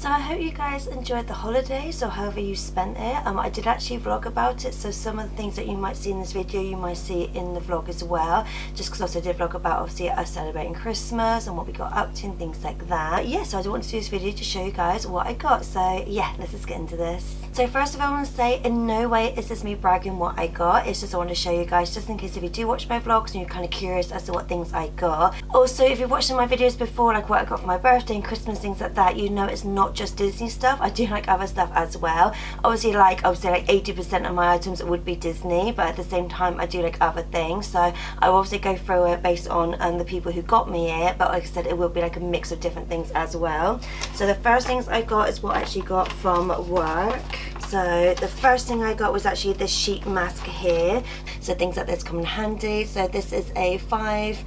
So I hope you guys enjoyed the holidays or however you spent it. I did actually vlog about it, so some of the things that you might see in this video you might see in the vlog as well, just because I also did vlog about obviously us celebrating Christmas and what we got up to and things like that. Yeah, so I wanted to do this video to show you guys what I got, so yeah, let's just get into this. So first of all, I want to say in no way is this me bragging what I got, it's just I want to show you guys just in case if you do watch my vlogs and you're kind of curious as to what things I got. Also, if you've watched my videos before, like what I got for my birthday and Christmas, things like that, you know it's not just Disney stuff. I do like other stuff as well. Obviously, like I would say like 80% of my items would be Disney, but at the same time I do like other things, so I will obviously go through it based on the people who got me it, but like I said, it will be like a mix of different things as well. So the first things I got is what I actually got from work. So the first thing I got was actually this sheet mask here. So things like this come in handy. So this is a 5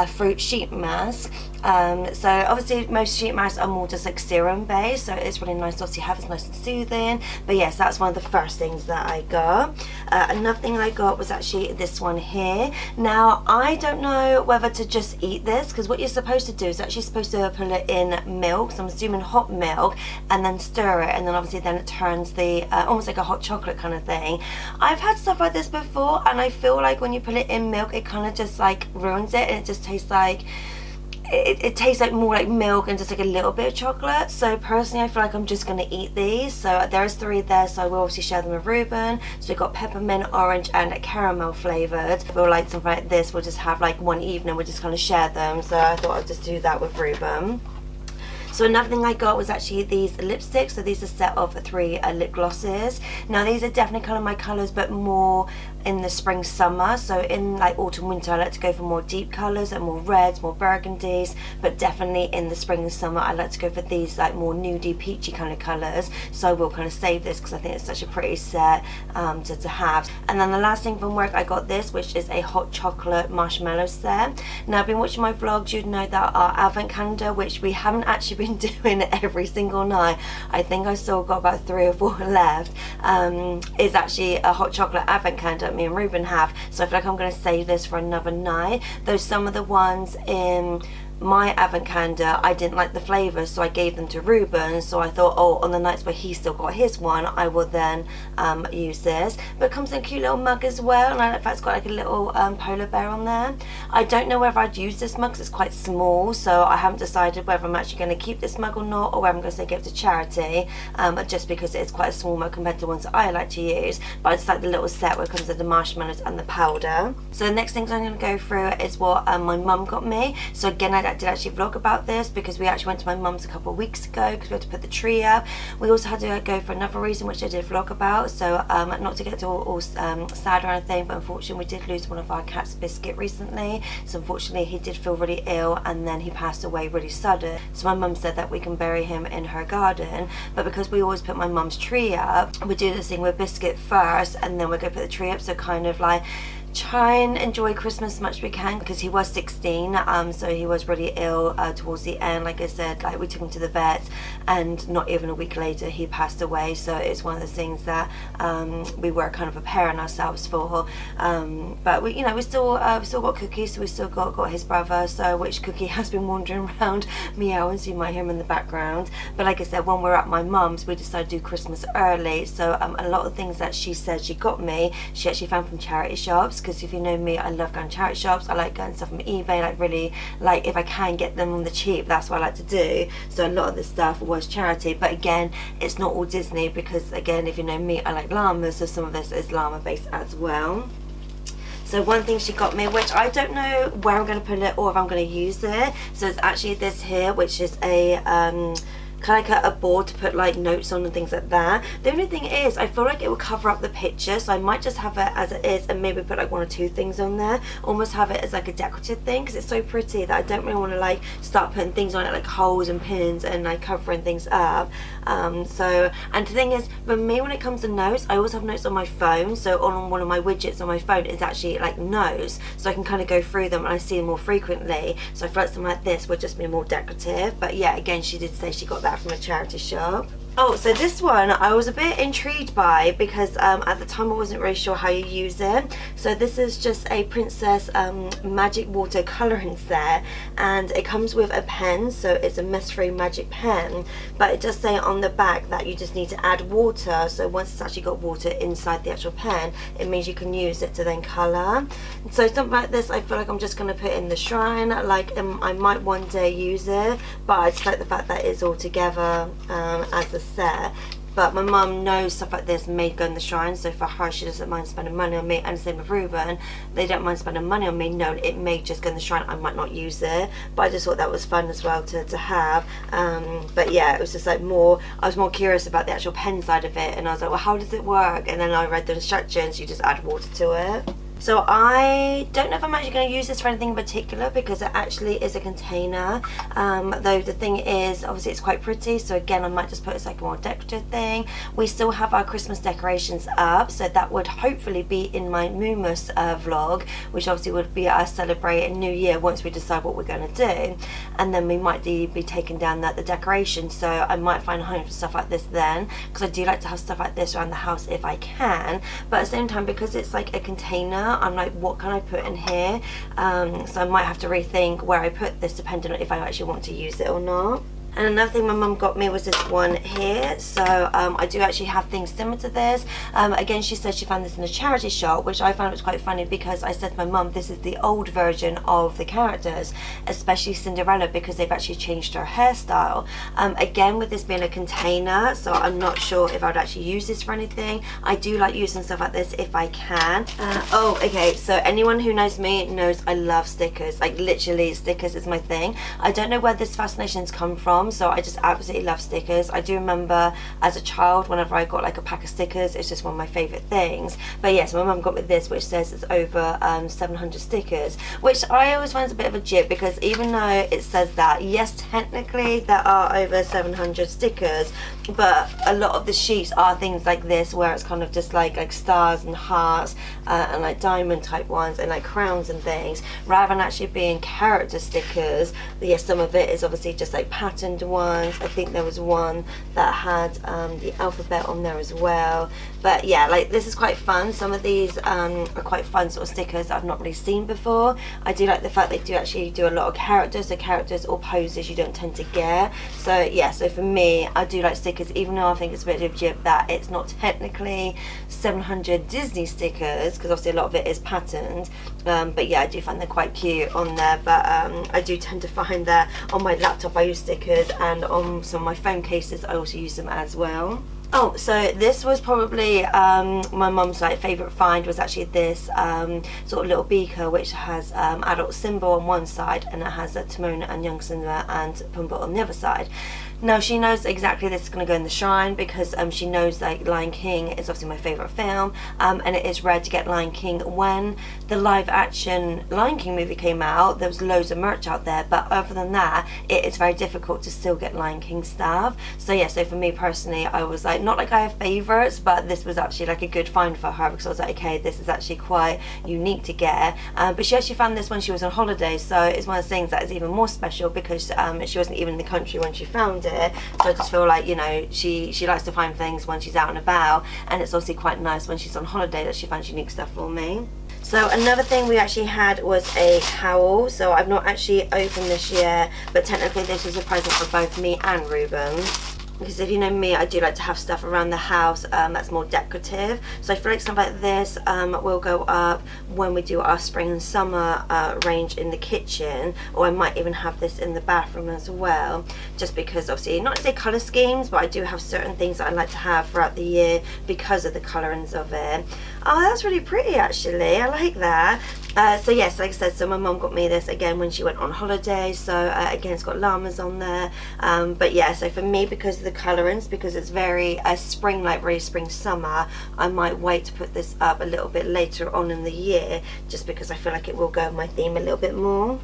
fruit sheet mask. So obviously most sheet masks are more just like serum based, so it's really nice to obviously have, it's nice and soothing. But yes, that's one of the first things that I got. Another thing I got was actually this one here. Now I don't know whether to just eat this, because what you're supposed to do is actually supposed to put it in milk, so I'm assuming hot milk, and then stir it, and then obviously then it turns the almost like a hot chocolate kind of thing. I've had stuff like this before, and I feel like when you put it in milk it kind of just like ruins it, and it just tastes like it tastes like more like milk and just like a little bit of chocolate. So personally I feel like I'm just going to eat these. So there's 3 there, so I will obviously share them with Reuben. So we've got peppermint, orange and caramel flavoured. If we'll like something like this, we'll just have like one evening, we'll just kind of share them. So I thought I'd just do that with Reuben. So another thing I got was actually these lipsticks. So these are a set of 3 lip glosses. Now these are definitely kind of my colours, but more in the spring summer. So in like autumn winter I like to go for more deep colours and more reds, more burgundies, but definitely in the spring and summer I like to go for these like more nudie peachy kind of colours. So I will kind of save this because I think it's such a pretty set to have. And then the last thing from work, I got this, which is a hot chocolate marshmallow set. Now I've been watching my vlogs, you'd know that our advent calendar, which we haven't actually been doing every single night, I think I still got about 3 or 4 left, is actually a hot chocolate advent calendar me and Reuben have. So I feel like I'm going to save this for another night, though some of the ones in my advent calendar I didn't like the flavours, so I gave them to Reuben. So I thought, oh, on the nights where he still got his one, I will then use this. But it comes in a cute little mug as well, and I like that it's got like a little polar bear on there. I don't know whether I'd use this mug because it's quite small, so I haven't decided whether I'm actually going to keep this mug or not, or whether I'm going to say give it to charity, just because it's quite a small mug compared to the ones that I like to use. But I just like the little set where it comes with the marshmallows and the powder. So the next things I'm going to go through is what my mum got me. So again, I did actually vlog about this because we actually went to my mum's a couple of weeks ago because we had to put the tree up. We also had to go for another reason, which I did vlog about. So not to get all sad or anything, but unfortunately we did lose one of our cats, Biscuit, recently. So unfortunately he did feel really ill and then he passed away really sudden. So my mum said that we can bury him in her garden, but because we always put my mum's tree up, we do this thing with Biscuit first and then we go put the tree up, so kind of like try and enjoy Christmas as much as we can, because he was 16, so he was really ill towards the end. Like I said, like we took him to the vets and not even a week later he passed away. So it's one of the things that we were kind of preparing ourselves for, but we, you know, we still got Cookie, so we still got his brother, so which Cookie has been wandering around meowing, so you might hear him in the background. But like I said, when we're at my mum's, we decided to do Christmas early, so a lot of things that she said she got me, she actually found from charity shops, because if you know me, I love going to charity shops. I like getting stuff from eBay, like really, like if I can get them on the cheap, that's what I like to do. So a lot of this stuff was charity, but again, it's not all Disney, because again, if you know me, I like llamas, so some of this is llama based as well. So one thing she got me, which I don't know where I'm going to put it or if I'm going to use it, so it's actually this here, which is a kind of like a board to put like notes on and things like that. The only thing is I feel like it will cover up the picture, so I might just have it as it is and maybe put like 1 or 2 things on there, almost have it as like a decorative thing, because it's so pretty that I don't really want to like start putting things on it like holes and pins and like covering things up. So, and the thing is, for me, when it comes to notes, I always have notes on my phone, so on one of my widgets on my phone is actually like notes, so I can kind of go through them and I see them more frequently. So I feel like something like this would just be more decorative. But yeah, again, she did say she got that from a charity shop. Oh, so this one I was a bit intrigued by because at the time I wasn't really sure how you use it. So this is just a Princess Magic Water colouring set, and it comes with a pen, so it's a mess-free magic pen, but it does say on the back that you just need to add water. So once it's actually got water inside the actual pen, it means you can use it to then colour. So something like this, I feel like I'm just going to put in the shrine. Like I might one day use it, but I just like the fact that it's all together as a set. But my mum knows stuff like this may go in the shrine, so for her she doesn't mind spending money on me, and the same with Reuben, they don't mind spending money on me. No, it may just go in the shrine, I might not use it, but I just thought that was fun as well to have. But yeah, it was just like I was more curious about the actual pen side of it, and I was like, well, how does it work? And then I read the instructions, you just add water to it. So I don't know if I'm actually going to use this for anything in particular because it actually is a container, though the thing is, obviously it's quite pretty, so again I might just put it as like a more decorative thing. We still have our Christmas decorations up, so that would hopefully be in my Moomus vlog, which obviously would be us celebrating New Year once we decide what we're going to do, and then we might be taking down the decorations, so I might find a home for stuff like this then, because I do like to have stuff like this around the house if I can, but at the same time, because it's like a container, I'm like, what can I put in here? So I might have to rethink where I put this depending on if I actually want to use it or not. And another thing my mum got me was this one here. So I do actually have things similar to this. Again, she said she found this in a charity shop, which I found was quite funny because I said to my mum, this is the old version of the characters, especially Cinderella, because they've actually changed her hairstyle. Again, with this being a container, so I'm not sure if I would actually use this for anything. I do like using stuff like this if I can. Oh, okay, so anyone who knows me knows I love stickers. Like literally, stickers is my thing. I don't know where this fascination's come from, so I just absolutely love stickers. I do remember as a child, whenever I got like a pack of stickers, it's just one of my favourite things. But yes, my mum got me this, which says it's over 700 stickers, which I always find a bit of a jib, because even though it says that, yes, technically there are over 700 stickers, but a lot of the sheets are things like this, where it's kind of just like stars and hearts and like diamond type ones and like crowns and things, rather than actually being character stickers. Yes, some of it is obviously just like patterned ones. I think there was one that had the alphabet on there as well. But yeah, like this is quite fun. Some of these are quite fun sort of stickers that I've not really seen before. I do like the fact they do actually do a lot of characters, so characters or poses you don't tend to get. So yeah, so for me, I do like stickers, even though I think it's a bit of a jib that it's not technically 700 Disney stickers, because obviously a lot of it is patterned. But yeah, I do find they're quite cute on there. But I do tend to find that on my laptop I use stickers, and on some of my phone cases I also use them as well. Oh, so this was probably my mum's like favourite find, was actually this sort of little beaker which has adult Simba on one side, and it has Timon and young Simba and Pumbaa on the other side. Now she knows exactly this is going to go in the shrine, because she knows like Lion King is obviously my favourite film, and it is rare to get Lion King. When the live action Lion King movie came out, there was loads of merch out there, but other than that it is very difficult to still get Lion King stuff. So yeah, so for me personally, I was like, not like I have favourites, but this was actually like a good find for her, because I was like, okay, this is actually quite unique to get. But she actually found this when she was on holiday, so it's one of the things that is even more special, because she wasn't even in the country when she found it. So I just feel like, you know, she likes to find things when she's out and about, and it's obviously quite nice when she's on holiday that she finds unique stuff for me. So another thing we actually had was a cowl. So I've not actually opened this yet, but technically this is a present for both me and Reubens. Because if you know me, I do like to have stuff around the house that's more decorative. So I feel like something like this will go up when we do our spring and summer range in the kitchen, or I might even have this in the bathroom as well, just because obviously, not to say colour schemes, but I do have certain things that I like to have throughout the year because of the colourings of it. Oh, that's really pretty actually, I like that. So yes, like I said, so my mum got me this again when she went on holiday, so again it's got llamas on there, but yeah, so for me, because of the colourings, because it's very spring, like very spring summer, I might wait to put this up a little bit later on in the year, just because I feel like it will go with my theme a little bit more.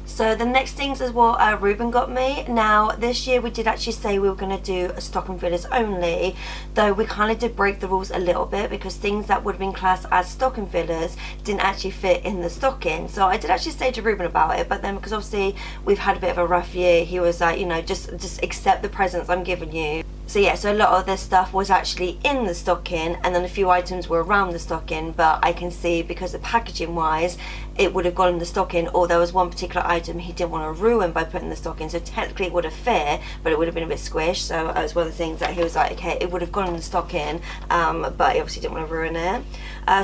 So the next things is what Reuben got me. Now this year we did actually say we were going to do a stocking fillers only, though we kind of did break the rules a little bit, because things that would have been classed as stocking fillers didn't actually fit in the stocking. So I did actually say to Reuben about it, but then because obviously we've had a bit of a rough year, he was like, you know, just accept the presents I'm giving you. So yeah, so a lot of this stuff was actually in the stocking, and then a few items were around the stocking, but I can see because of packaging wise it would have gone in the stocking, or there was one particular item he didn't want to ruin by putting in the stocking, so technically it would have fit, but it would have been a bit squished. So it was one of the things that he was like, okay, it would have gone in the stocking, but he obviously didn't want to ruin it.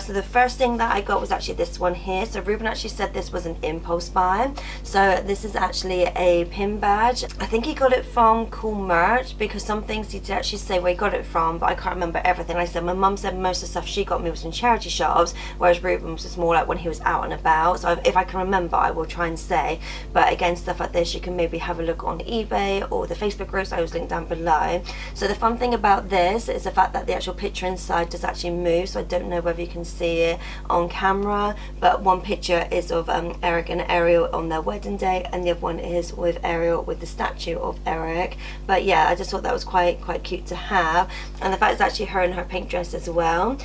So the first thing that I got was actually this one here. So Reuben actually said this was an impulse buy. So this is actually a pin badge. I think he got it from Cool Merch, because some things he did actually say where he got it from, but I can't remember everything. Like I said, my mum said most of the stuff she got me was in charity shops, whereas Reuben was more like when he was out and about. So if I can remember, I will try and say. But again, stuff like this you can maybe have a look on eBay or the Facebook groups I was linked down below. So the fun thing about this is the fact that the actual picture inside does actually move. So I don't know whether you can see it on camera, but one picture is of Eric and Ariel on their wedding day, and the other one is with Ariel with the statue of Eric. But yeah, I just thought that was quite cute to have, and the fact it's actually her in her pink dress as well.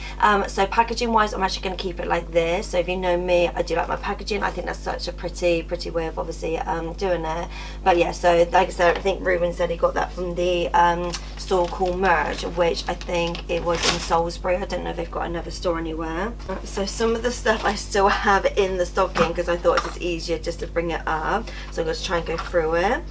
So packaging wise, I'm actually going to keep it like this. So if you know me, I do like my packaging. I think that's such a pretty way of obviously doing it. But yeah, so like I said, I think Reuben said he got that from the store Cool Merch, which I think it was in Salisbury. I don't know if they've got another store anywhere. So some of the stuff I still have in the stocking because I thought it was easier just to bring it up, so I'm going to try and go through it.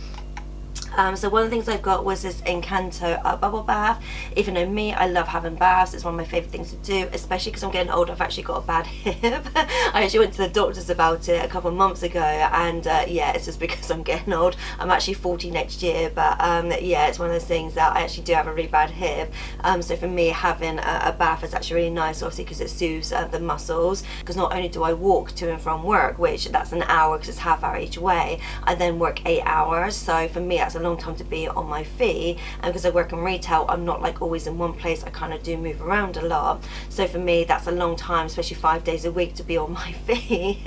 So one of the things I've got was this Encanto bubble bath. If you know me, I love having baths. It's one of my favourite things to do, especially because I'm getting older. I've actually got a bad hip. I actually went to the doctors about it a couple of months ago, and yeah, it's just because I'm getting old. I'm actually 40 next year, but yeah, it's one of those things that I actually do have a really bad hip. So for me, having a bath is actually really nice, obviously, because it soothes the muscles. Because not only do I walk to and from work, which that's an hour because it's half hour each way, I then work 8 hours. So for me, that's a long time to be on my feet, and because I work in retail, I'm not like always in one place. I kind of do move around a lot, so for me that's a long time, especially 5 days a week, to be on my feet.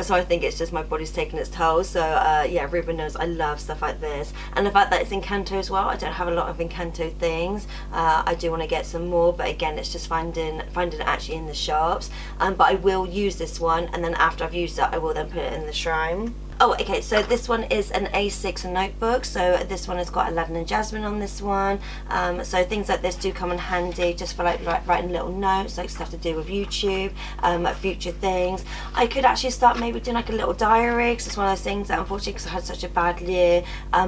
So I think it's just my body's taking its toll. So yeah, Reuben knows I love stuff like this, and the fact that it's Encanto as well. I don't have a lot of Encanto things. I do want to get some more, but again, it's just finding it actually in the shops. But I will use this one, and then after I've used it, I will then put it in the shrine. Oh, okay, so this one is an A6 notebook. So this one has got Aladdin and Jasmine on this one. So things like this do come in handy just for like writing little notes, like stuff to do with YouTube, future things. I could actually start maybe doing like a little diary, because it's one of those things that unfortunately, because I had such a bad year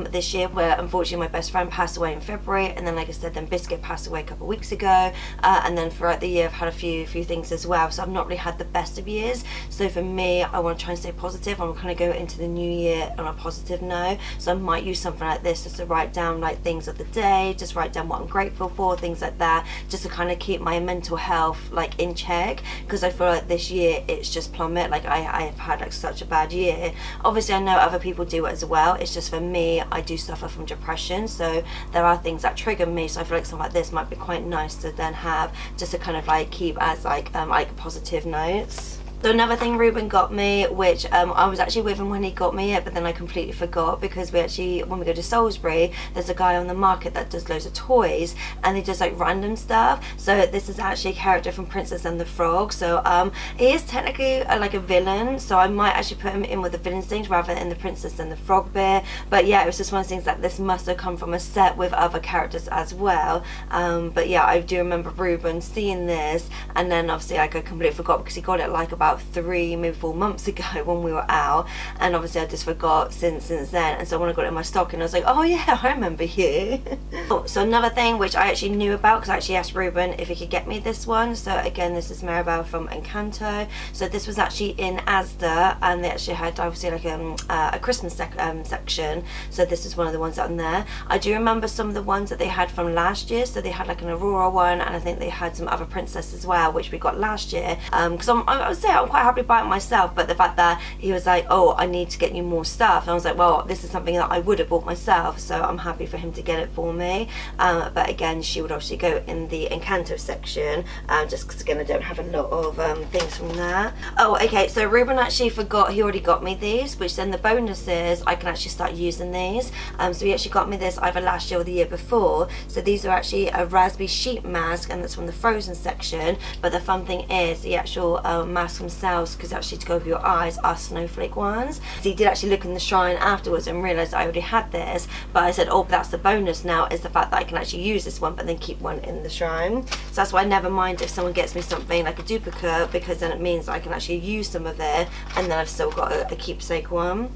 this year, where unfortunately my best friend passed away in February, and then like I said, then Biscuit passed away a couple of weeks ago, and then throughout the year I've had a few things as well. So I've not really had the best of years. So for me, I want to try and stay positive. I'm kind of go into the new year on a positive note, so I might use something like this just to write down like things of the day, just write down what I'm grateful for, things like that, just to kind of keep my mental health like in check, because I feel like this year it's just plummet. Like I've had like such a bad year. Obviously I know other people do it as well, it's just for me, I do suffer from depression, so there are things that trigger me. So I feel like something like this might be quite nice to then have, just to kind of like keep as like positive notes. So another thing Reuben got me, which I was actually with him when he got me it, but then I completely forgot, because we actually, when we go to Salisbury, there's a guy on the market that does loads of toys, and he does like random stuff. So this is actually a character from Princess and the Frog. So he is technically like a villain, so I might actually put him in with the villain things rather than the Princess and the Frog bit. But yeah, it was just one of the things that this must have come from a set with other characters as well. But yeah, I do remember Reuben seeing this, and then obviously like I completely forgot, because he got it like about 3, maybe 4 months ago when we were out, and obviously I just forgot since then. And so when I got it in my stocking, I was like, oh yeah, I remember you. Oh, so another thing which I actually knew about, because I actually asked Reuben if he could get me this one. So again, this is Maribel from Encanto. So this was actually in Asda, and they actually had obviously like a Christmas section. So this is one of the ones on there. I do remember some of the ones that they had from last year. So they had like an Aurora one, and I think they had some other princess as well, which we got last year. Because I would say I'm quite happy buying it myself, but the fact that he was like, oh, I need to get you more stuff, and I was like, well, this is something that I would have bought myself, so I'm happy for him to get it for me. But again, she would obviously go in the Encanto section, just because again I don't have a lot of things from that. Oh, okay, so Reuben actually forgot he already got me these, which then the bonus is I can actually start using these. So he actually got me this either last year or the year before. So these are actually a raspberry sheet mask, and that's from the Frozen section. But the fun thing is the actual mask from themselves, because actually to go over your eyes, are snowflake ones. So he did actually look in the shrine afterwards and realised I already had this, but I said, oh, but that's the bonus now, is the fact that I can actually use this one but then keep one in the shrine. So that's why I never mind if someone gets me something like a duplicate, because then it means I can actually use some of it and then I've still got a keepsake one.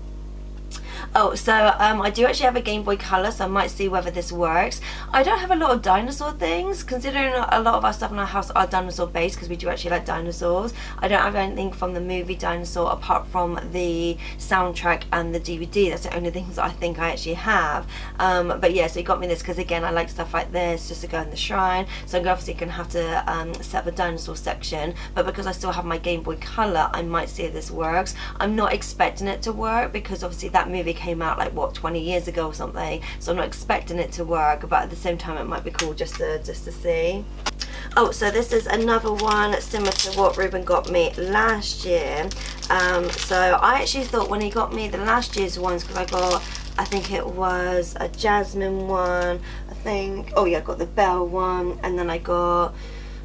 Oh, so I do actually have a Game Boy Color, so I might see whether this works. I don't have a lot of dinosaur things, considering a lot of our stuff in our house are dinosaur based, because we do actually like dinosaurs. I don't have anything from the movie Dinosaur apart from the soundtrack and the DVD. That's the only things that I think I actually have. But yeah, so he got me this because, again, I like stuff like this just to go in the shrine. So I'm obviously going to have to set up a dinosaur section, but because I still have my Game Boy Color, I might see if this works. I'm not expecting it to work, because obviously that movie came out like, what, 20 years ago or something, so I'm not expecting it to work, but at the same time it might be cool just to see. Oh, so this is another one similar to what Reuben got me last year. So I actually thought when he got me the last year's ones, because I got, I think it was a Jasmine one, I think, oh yeah, I got the Belle one, and then I got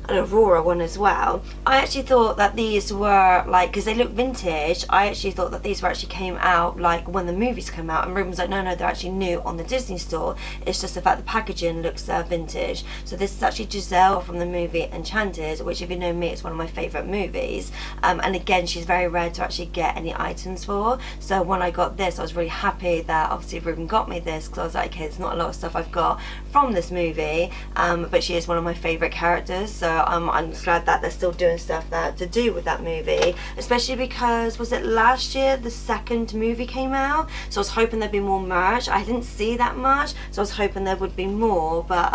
an Aurora one as well. I actually thought that these were like, because they look vintage, I actually thought that these were actually came out like when the movies came out, and Ruben was like, no, they're actually new on the Disney store. It's just the fact the packaging looks vintage. So this is actually Giselle from the movie Enchanted, which, if you know me, it's one of my favourite movies. And again, she's very rare to actually get any items for. So when I got this, I was really happy that obviously Ruben got me this, because I was like, okay, there's not a lot of stuff I've got from this movie, but she is one of my favourite characters. So I'm glad that they're still doing stuff that to do with that movie, especially because, was it last year the second movie came out? So I was hoping there'd be more merch. I didn't see that much, so I was hoping there would be more, but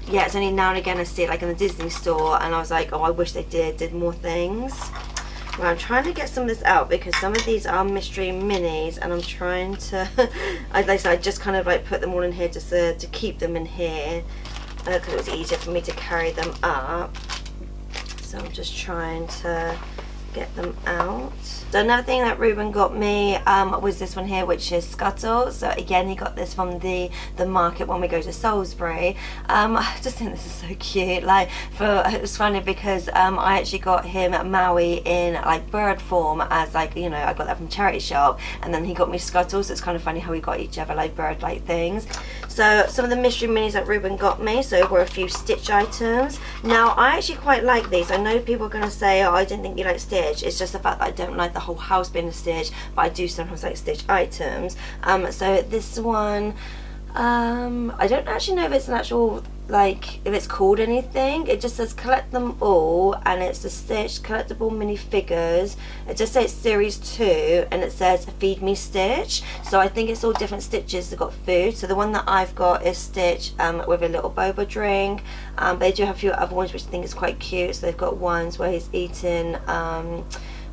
yeah, it's only now and again I see it like in the Disney store, and I was like, oh, I wish they did more things. Well, I'm trying to get some of this out because some of these are mystery minis, and I'm trying to like I said, I just kind of like put them all in here just to keep them in here, because it was easier for me to carry them up. So I'm just trying to get them out. So another thing that Reuben got me was this one here, which is Scuttle. So again, he got this from the market when we go to Salisbury. I just think this is so cute. Like, it was funny because I actually got him at Maui in like bird form, as like, you know, I got that from charity shop, and then he got me Scuttle. So it's kind of funny how we got each other like bird like things. So some of the mystery minis that Reuben got me, so were a few Stitch items. Now I actually quite like these. I know people are going to say, oh, I didn't think you like Stitch. It's just the fact that I don't like the whole house being a Stitch, but I do sometimes like Stitch items. So this one, I don't actually know if it's an actual, like, if it's called anything. It just says collect them all, and it's the Stitch collectible minifigures. It just says series 2, and it says feed me Stitch. So I think it's all different Stitches that got food. So the one that I've got is Stitch with a little boba drink. They do have a few other ones which I think is quite cute. So they've got ones where he's eating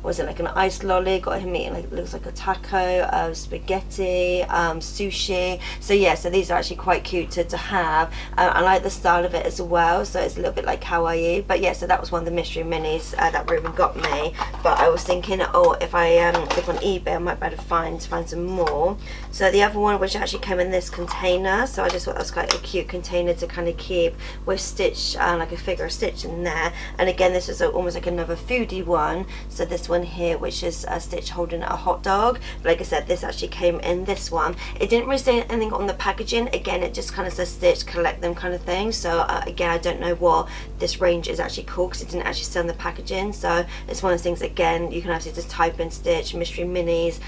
was it like an iced lolly, got him eating like, it looks like a taco, spaghetti, sushi. So yeah, so these are actually quite cute to have. I like the style of it as well, so it's a little bit like kawaii. But yeah, so that was one of the mystery minis that Reuben got me. But I was thinking, oh, if I look on eBay, I might be able to find some more. So the other one, which actually came in this container, so I just thought that was quite a cute container to kind of keep with Stitch, like a figure of Stitch in there. And again, this is almost like another foodie one. So this one here, which is a Stitch holding a hot dog. But like I said, this actually came in this one. It didn't really say anything on the packaging. Again, it just kind of says Stitch, collect them kind of thing. So again, I don't know what this range is actually called, because it didn't actually say on the packaging. So it's one of those things, again, you can actually just type in Stitch mystery minis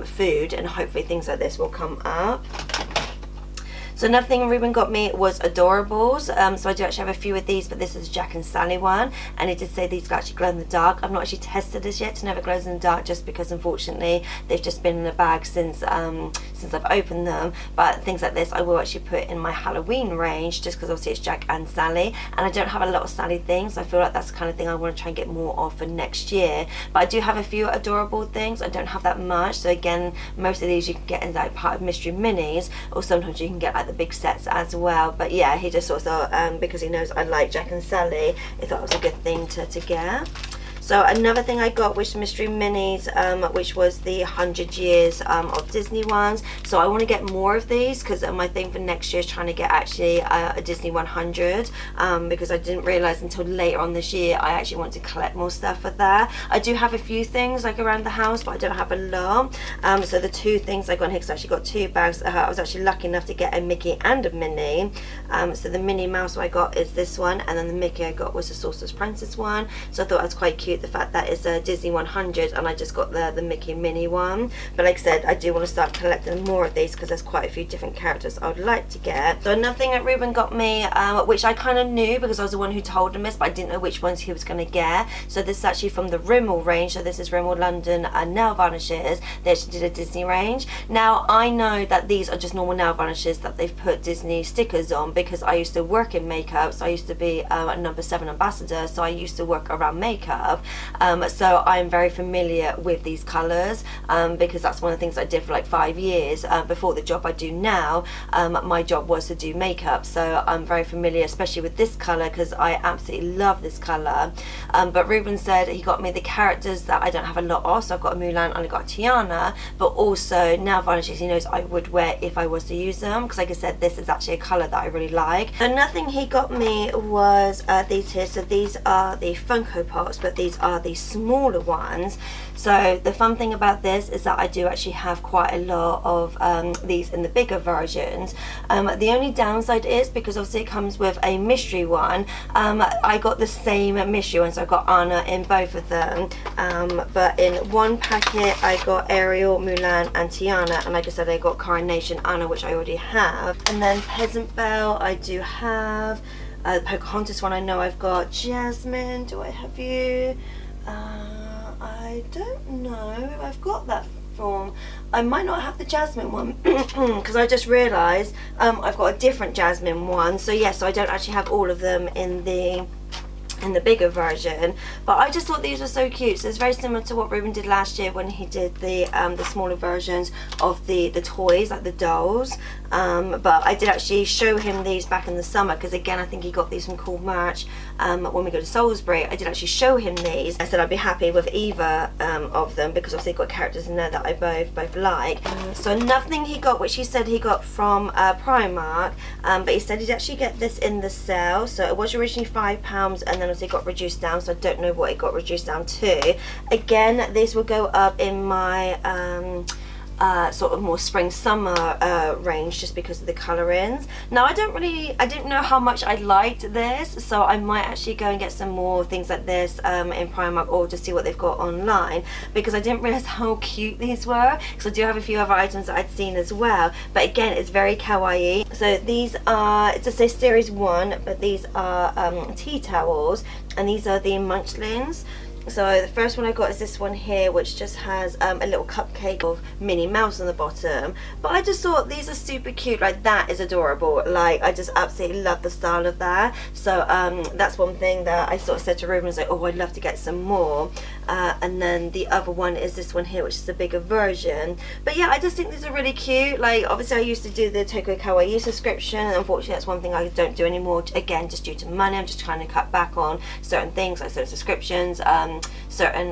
food, and hopefully things like this will come up. So another thing Reuben got me was Adorables. So I do actually have a few of these, but this is Jack and Sally one, and he did say these actually glow in the dark. I've not actually tested this yet to know if it glows in the dark, just because unfortunately they've just been in a bag since I've opened them. But things like this I will actually put in my Halloween range, just because obviously it's Jack and Sally, and I don't have a lot of Sally things, so I feel like that's the kind of thing I want to try and get more of for next year. But I do have a few Adorable things. I don't have that much, so again, most of these you can get in like part of mystery minis, or sometimes you can get like the big sets as well. But yeah, he just also because he knows I like Jack and Sally, he thought it was a good thing to get. So So another thing I got was mystery minis, which was the 100 years of Disney ones. So I want to get more of these, because my thing for next year is trying to get actually a Disney 100, because I didn't realize until later on this year I actually want to collect more stuff for that. I do have a few things like around the house, but I don't have a lot. So the two things I got in here, because I actually got two bags. I was actually lucky enough to get a Mickey and a Minnie. So the Minnie Mouse I got is this one, and then the Mickey I got was the Sorcerer's Princess one. So I thought that was quite cute, the fact that it's a Disney 100 and I just got the Mickey Minnie one. But like I said, I do want to start collecting more of these because there's quite a few different characters I would like to get. So another thing that Reuben got me, which I kind of knew because I was the one who told him this, but I didn't know which ones he was going to get. So this is actually from the Rimmel range. So this is Rimmel London nail varnishes. They actually did a Disney range. Now I know that these are just normal nail varnishes that they've put Disney stickers on, because I used to work in makeup. So I used to be a number 7 ambassador, so I used to work around makeup. So I'm very familiar with these colours, because that's one of the things I did for like 5 years before the job I do now. My job was to do makeup, so I'm very familiar, especially with this colour, because I absolutely love this colour. But Reuben said he got me the characters that I don't have a lot of, so I've got a Mulan and I've got a Tiana, but also nail varnishes he knows I would wear if I was to use them, because like I said, this is actually a colour that I really like. Another thing he got me was these here. So these are the Funko Pops, but these are the smaller ones. So the fun thing about this is that I do actually have quite a lot of these in the bigger versions. The only downside is, because obviously it comes with a mystery one, I got the same mystery one, so I got Anna in both of them, but in one packet I got Ariel, Mulan and Tiana, and like I said, I got Coronation Anna, which I already have. And then Peasant Belle I do have. The Pocahontas one I know I've got. Jasmine, do I have you? I don't know if I've got that from. I might not have the Jasmine one because I just realised I've got a different Jasmine one. So yeah, so I don't actually have all of them in the bigger version, but I just thought these were so cute. So it's very similar to what Reuben did last year when he did the smaller versions of the toys, like the dolls. But I did actually show him these back in the summer, because again I think he got these from Cool Merch when we go to Salisbury. I did actually show him these. I said I'd be happy with either of them, because obviously got characters in there that I both like. So another thing he got, which he said he got from Primark, but he said he'd actually get this in the sale. So it was originally £5, and then obviously got reduced down, so I don't know what it got reduced down to. Again, this will go up in my sort of more spring summer range, just because of the colorings. Now I didn't know how much I liked this, so I might actually go and get some more things like this in Primark, or just see what they've got online, because I didn't realize how cute these were, because I do have a few other items that I'd seen as well. But again, it's very kawaii. So these are, it's a series 1, but these are tea towels, and these are the Munchlings. So the first one I got is this one here, which just has a little cupcake of Minnie Mouse on the bottom. But I just thought these are super cute. Like, that is adorable. Like, I just absolutely love the style of that. So that's one thing that I sort of said to Reuben, was like, oh, I'd love to get some more. And then the other one is this one here, which is a bigger version. But yeah, I just think these are really cute. Like, obviously I used to do the Tokyo Kawaii subscription, and unfortunately that's one thing I don't do anymore, again, just due to money. I'm just trying to cut back on certain things, like certain subscriptions, certain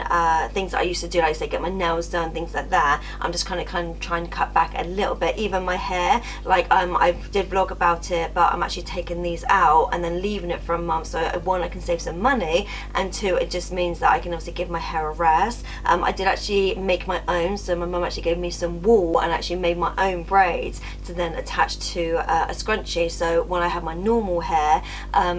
things that I used to do, like say get my nails done, things like that. I'm just kind of trying to cut back a little bit. Even my hair, like I did vlog about it, but I'm actually taking these out and then leaving it for a month. So one, I can save some money, and two, it just means that I can obviously give my hair a rest. I did actually make my own, so my mum actually gave me some wool and actually made my own braids to then attach to a scrunchie. So when I have my normal hair,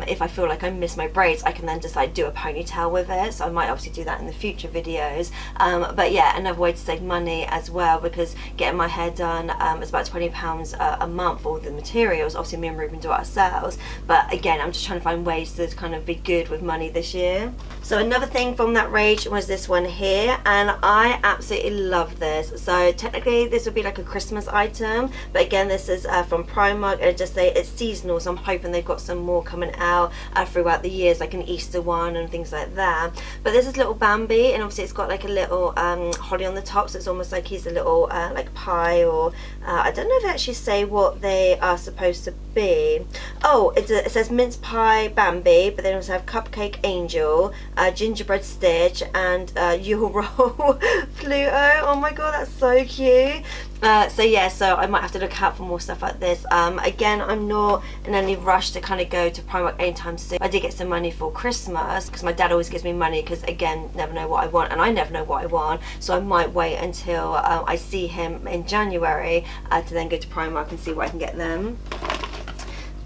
if I feel like I miss my braids, I can then just like do a ponytail with it. So I might obviously do that in the future videos. But yeah, another way to save money as well, because getting my hair done is about £20 a month for all the materials. Obviously me and Reuben do it ourselves, but again, I'm just trying to find ways to kind of be good with money this year. So another thing from that range was this one here, and I absolutely love this. So technically this would be like a Christmas item, but again, this is from Primark, and it just say it's seasonal, so I'm hoping they've got some more coming out throughout the years, like an Easter one and things like that. But this is little Bambi, and obviously it's got like a little holly on the top, so it's almost like he's a little like pie, or I don't know if they actually say what they are supposed to be. Oh, oh, it says mince pie Bambi, but then also have cupcake angel, gingerbread Stitch, and Yule roll Pluto. Oh my god, that's so cute. So yeah, so I might have to look out for more stuff like this. Again, I'm not in any rush to kind of go to Primark anytime soon. I did get some money for Christmas, because my dad always gives me money, because again, never know what I want, and I never know what I want, so I might wait until I see him in January to then go to Primark and see what I can get them.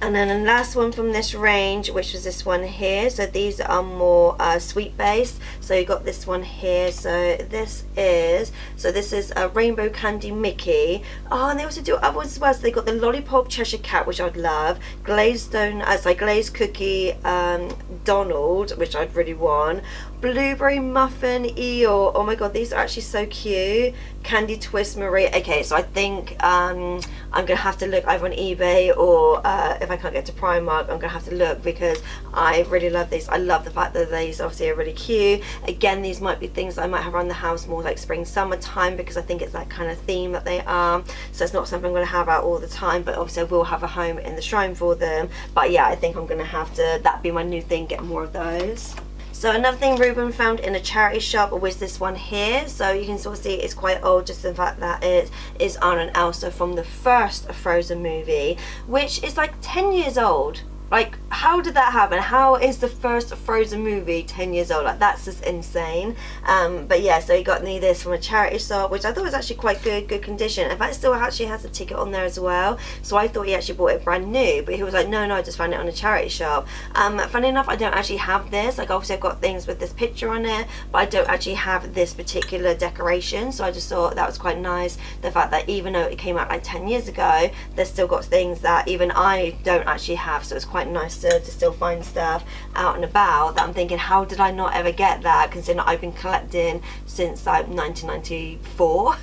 And then the last one from this range, which was this one here. So these are more sweet based. So you got this one here. So this is a Rainbow Candy Mickey. Oh, and they also do other ones as well. So they got the Lollipop Cheshire Cat, which I'd love. Glazed Cookie Donald, which I'd really want. Blueberry Muffin Eel. Oh my god, these are actually so cute. Candy Twist Marie. Okay, so I think I'm gonna have to look either on eBay, or if I can't get to Primark, I'm gonna have to look, because I really love these. I love the fact that these obviously are really cute. Again, these might be things I might have around the house more like spring summertime, because I think it's that kind of theme that they are. So it's not something I'm gonna have out all the time, but obviously I will have a home in the shrine for them. But yeah, I think I'm gonna have to, that be my new thing, get more of those. So another thing Reuben found in a charity shop was this one here. So you can sort of see it's quite old, just the fact that it is Anna and Elsa from the first Frozen movie, which is like 10 years old. Like, how did that happen? How is the first Frozen movie 10 years old? Like, that's just insane. But yeah, so he got me this from a charity shop, which I thought was actually quite good condition. In fact, it still actually has a ticket on there as well. So I thought he actually bought it brand new, but he was like, no, I just found it on a charity shop. Funny enough, I don't actually have this. Like, obviously I've got things with this picture on it, but I don't actually have this particular decoration. So I just thought that was quite nice. The fact that even though it came out like 10 years ago, they've still got things that even I don't actually have. So it's quite nice to still find stuff out and about that I'm thinking, how did I not ever get that, considering I've been collecting since like 1994.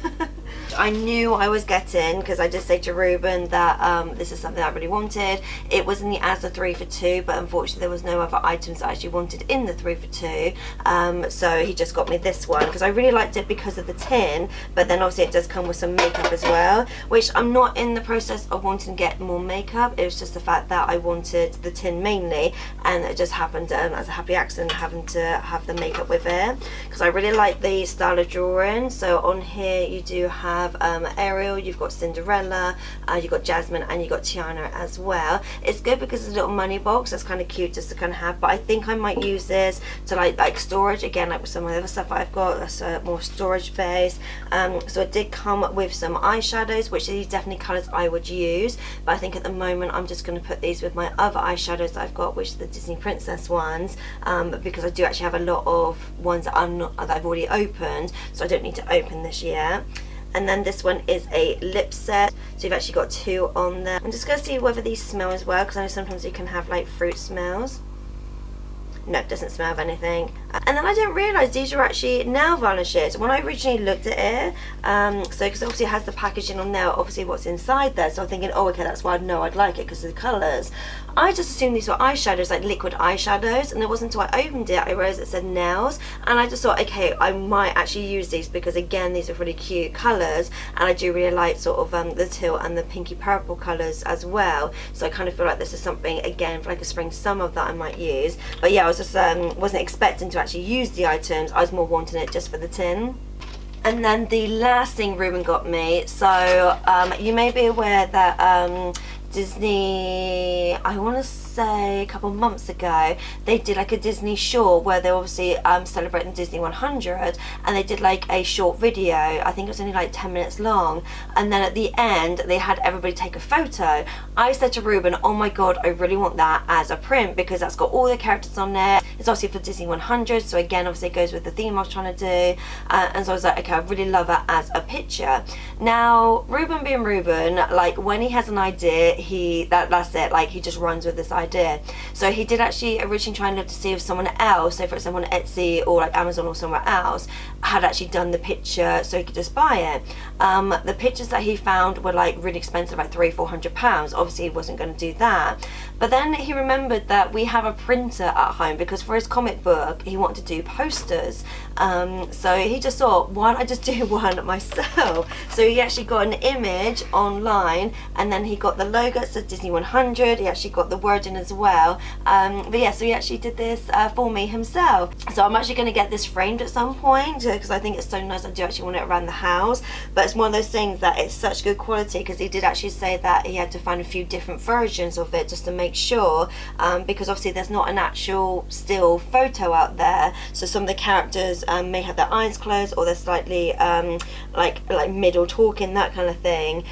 I knew I was getting, because I did say to Reuben that this is something I really wanted. It was in the as a 3 for 2, but unfortunately there was no other items I actually wanted in the 3 for 2. So he just got me this one, because I really liked it because of the tin, but then obviously it does come with some makeup as well, which I'm not in the process of wanting to get more makeup. It was just the fact that I wanted the tin mainly, and it just happened as a happy accident having to have the makeup with it, because I really like the style of drawing. So on here you do have Ariel, you've got Cinderella, you've got Jasmine, and you've got Tiana as well. It's good because it's a little money box. That's kind of cute just to kind of have, but I think I might use this to like storage again, like with some of the other stuff I've got. That's more storage based. So it did come with some eyeshadows, which are definitely colours I would use, but I think at the moment I'm just going to put these with my other eyeshadows that I've got, which are the Disney Princess ones, because I do actually have a lot of ones that I've already opened, so I don't need to open this yet. And then this one is a lip set, so you've actually got 2 on there. I'm just going to see whether these smell as well, because I know sometimes you can have like fruit smells. No, it doesn't smell of anything. And then I didn't realise these are actually nail varnishes when I originally looked at it. So because obviously it has the packaging on there, obviously what's inside there, so I'm thinking, oh okay, that's why I know I'd like it, because of the colours. I just assumed these were eyeshadows, like liquid eyeshadows, and it wasn't until I opened it I realised it said nails, and I just thought, okay, I might actually use these, because again these are really cute colours, and I do really like sort of the teal and the pinky purple colours as well. So I kind of feel like this is something again for like a spring summer that I might use. But yeah, I was just wasn't expecting to actually use the items. I was more wanting it just for the tin. And then the last thing Reuben got me, so you may be aware that Disney, I want to say a couple months ago, they did like a Disney short where they're obviously celebrating Disney 100, and they did like a short video. I think it was only like 10 minutes long, and then at the end they had everybody take a photo. I said to Reuben, oh my god, I really want that as a print, because that's got all the characters on there. It's obviously for Disney 100, so again obviously it goes with the theme I was trying to do, and so I was like, okay, I really love it as a picture. Now Reuben being Reuben, like when he has an idea, that's it, like he just runs with this idea. So he did actually originally try and look to see if someone else, say for example on Etsy or like Amazon or somewhere else, had actually done the picture so he could just buy it. The pictures that he found were like really expensive, like £300-400. Obviously he wasn't going to do that, But then he remembered that we have a printer at home, because for his comic book he wanted to do posters. So he just thought, why don't I just do one myself? So he actually got an image online, and then he got the logo that says Disney 100. He actually got the wording as well. But yeah, so he actually did this for me himself. So I'm actually going to get this framed at some point, because I think it's so nice. I do actually want it around the house, but it's one of those things that it's such good quality, because he did actually say that he had to find a few different versions of it just to make sure, because obviously there's not an actual still photo out there, so some of the characters may have their eyes closed, or they're slightly like middle talking, that kind of thing.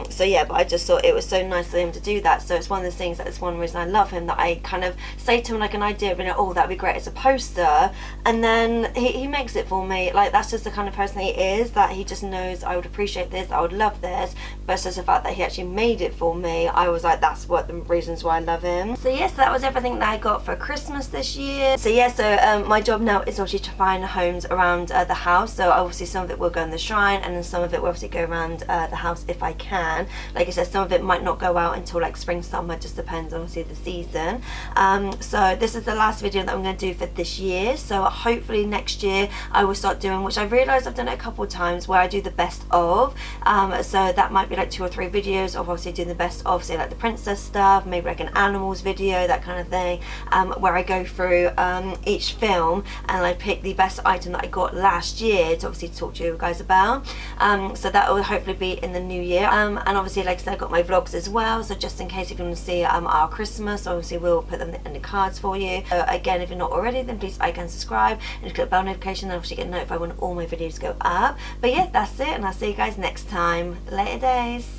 So yeah, but I just thought it was so nice for him to do that. So it's one of those things that it's one reason I love him, that I kind of say to him like an idea of, oh, that'd be great as a poster, and then he makes it for me. Like, that's just the kind of person he is, that he just knows I would appreciate this, I would love this, but it's just the fact that he actually made it for me. I was like, that's what the reasons why I love him. So yes, that was everything that I got for Christmas this year. So yeah, so my job now is obviously to find homes around the house. So obviously some of it will go in the shrine, and then some of it will obviously go around the house if I can. Like I said, some of it might not go out until like spring, summer, just depends on obviously the season. So this is the last video that I'm going to do for this year. So hopefully next year I will start doing, which I realised I've done it a couple of times, where I do the best of. So that might be like 2 or 3 videos of obviously doing the best of, say like the princess stuff, maybe like an animals video, that kind of thing, where I go through each film and I pick the best item that I got last year to obviously talk to you guys about. So that will hopefully be in the new year. And obviously, like I said, I got my vlogs as well, so just in case if you want to see our Christmas, obviously we'll put them in the cards for you. So again, if you're not already, then please like and subscribe, and click the bell notification, and obviously get notified when all my videos go up. But yeah, that's it, and I'll see you guys next time. Later days.